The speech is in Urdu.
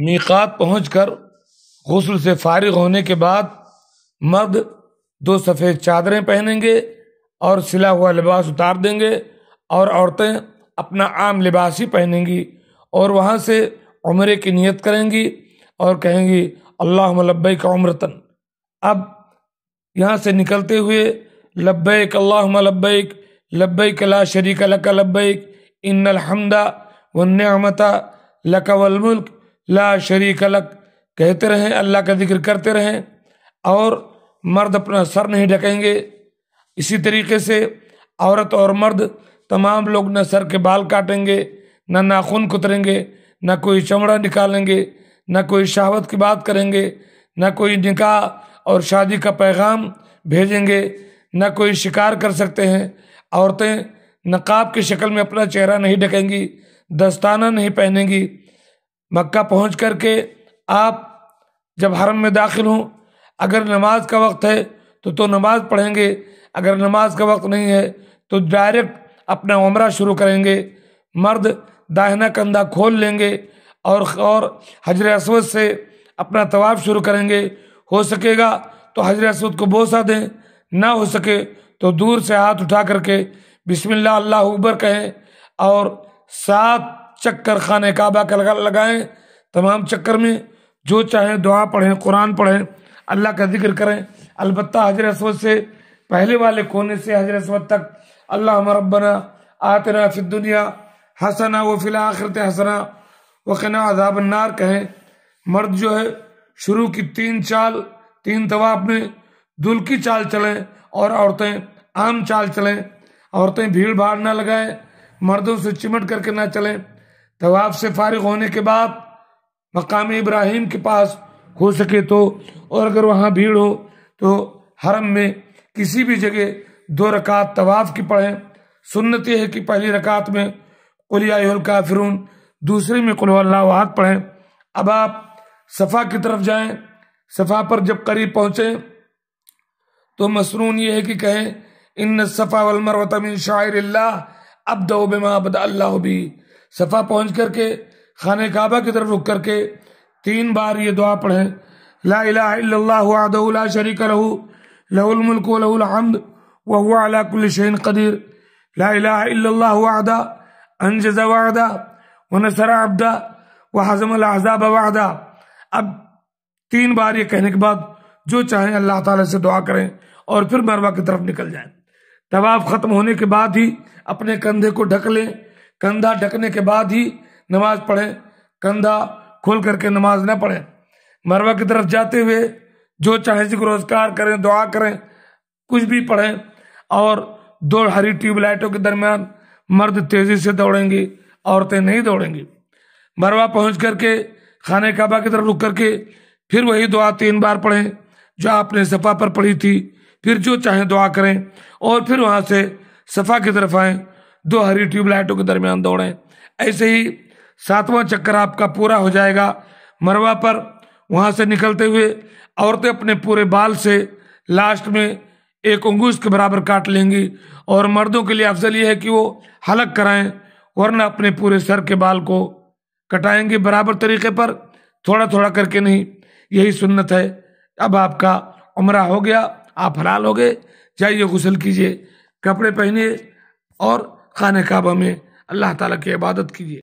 میقات پہنچ کر غسل سے فارغ ہونے کے بعد مرد 2 سفید چادریں پہنیں گے اور سلا ہوا لباس اتار دیں گے، اور عورتیں اپنا عام لباس ہی پہنیں گی، اور وہاں سے عمرے کی نیت کریں گی اور کہیں گی اللہم لبیک عمرتن۔ اب یہاں سے نکلتے ہوئے لبیک اللہم لبیک لبیک لا شریک لک لبیک ان الحمد والنعمت لک والملک لا شریک لک کہتے رہیں، اللہ کا ذکر کرتے رہیں، اور مرد اپنا سر نہیں ڈھکیں گے۔ اسی طریقے سے عورت اور مرد تمام لوگ نہ سر کے بال کاٹیں گے، نہ ناخن کتریں گے، نہ کوئی چمڑا نکالیں گے، نہ کوئی شہوت کی بات کریں گے، نہ کوئی نکاح اور شادی کا پیغام بھیجیں گے، نہ کوئی شکار کر سکتے ہیں۔ عورتیں نقاب کی شکل میں اپنا چہرہ نہیں ڈھکیں گی، دستانہ نہیں پہنیں گی۔ مکہ پہنچ کر کے آپ جب حرم میں داخل ہوں، اگر نماز کا وقت ہے تو نماز پڑھیں گے، اگر نماز کا وقت نہیں ہے تو ڈائریکٹ اپنا عمرہ شروع کریں گے۔ مرد داہنا کندھا کھول لیں گے اور حجر اسود سے اپنا طواف شروع کریں گے۔ ہو سکے گا تو حجر اسود کو بوسہ دیں، نہ ہو سکے تو دور سے ہاتھ اٹھا کر کے بسم اللہ اللہ اکبر کہیں اور 7 چکر خانہ کعبہ کا لگائیں۔ تمام چکر میں جو چاہیں دعا پڑھیں، قرآن پڑھیں، اللہ کا ذکر کریں۔ البتہ حجر اسود سے پہلے والے کونے سے حجر اسود تک اللہم ربنا آتنا فی الدنیا حسنہ وفی الآخرۃ حسنہ وقنا عذاب النار کہیں۔ مرد جو ہے شروع کی 3 طواف میں دل کی چال چلیں اور عورتیں عام چال چلیں۔ عورتیں بھیڑ بھاڑ نہ لگائیں، مردوں سے چمٹ کر کے نہ چلیں۔ طواف سے فارغ ہونے کے بعد مقام ابراہیم کے پاس ہو سکے تو، اور اگر وہاں بھیڑ ہو تو حرم میں کسی بھی جگہ 2 رکعت طواف کی پڑھیں۔ سنت یہ ہے کہ پہلی رکعت میں قل یا ایھا الکافرون، دوسری میں قل ھو اللہ احد پڑھیں۔ اب آپ صفا کی طرف جائیں۔ صفا پر جب قریب پہنچیں تو مسنون یہ ہے کہ کہیں ان الصفا والمروۃ من شعائر اللہ ابدأ بما بدأ اللہ بہ۔ صفا پہنچ کر کے خانہ کعبہ کی طرف رک کر کے 3 بار یہ دعا پڑھیں، لا الہ الا اللہ وحدہ لا شریک لہ لہ الملک ولہ الحمد وہو علی کل شیء قدیر، لا الہ الا اللہ وحدہ انجز وعدہ ونصر عبدہ وہزم الاحزاب وحدہ۔ اب 3 بار یہ کہنے کے بعد جو چاہیں اللہ تعالیٰ سے دعا کریں اور پھر مروہ کی طرف نکل جائیں۔ طواف ختم ہونے کے بعد ہی اپنے کندھے کو ڈھک لیں، کندھا ڈھکنے کے بعد ہی نماز پڑھیں، کندھا کھول کر کے نماز نہ پڑھیں۔ مروہ کی طرف جاتے ہوئے جو چاہیں ذکر و اذکار کریں، دعا کریں، کچھ بھی پڑھیں، اور 2 ہری ٹیوب لائٹوں کے درمیان مرد تیزی سے دوڑیں گی، عورتیں نہیں دوڑیں گی۔ مروہ پہنچ کر کے خانہ کعبہ کی طرف رک کر کے پھر وہی دعا 3 بار پڑھیں جو آپ نے صفا پر پڑھی تھی، پھر جو چاہیں دعا کریں، اور پھر وہاں سے صفا کی طرف آئیں، 2 ہری ٹیوب لائٹوں کے درمیان دوڑیں۔ ایسے ہی 7واں چکر آپ کا پورا ہو جائے گا مروہ پر۔ وہاں سے نکلتے ہوئے عورتیں اپنے پورے بال سے لاسٹ میں 1 انگوش کے برابر کاٹ لیں گی، اور مردوں کے لیے افضل یہ ہے کہ وہ حلق کرائیں، ورنہ اپنے پورے سر کے بال کو کٹائیں گے برابر طریقے پر، تھوڑا تھوڑا کر کے نہیں۔ یہی سنت ہے۔ اب آپ کا عمرہ ہو گیا، آپ حلال ہو گئے، جائیے غسل کیجئے، کپڑے پہنیے اور خانہ کعبہ میں اللہ تعالیٰ کی عبادت کیجئے۔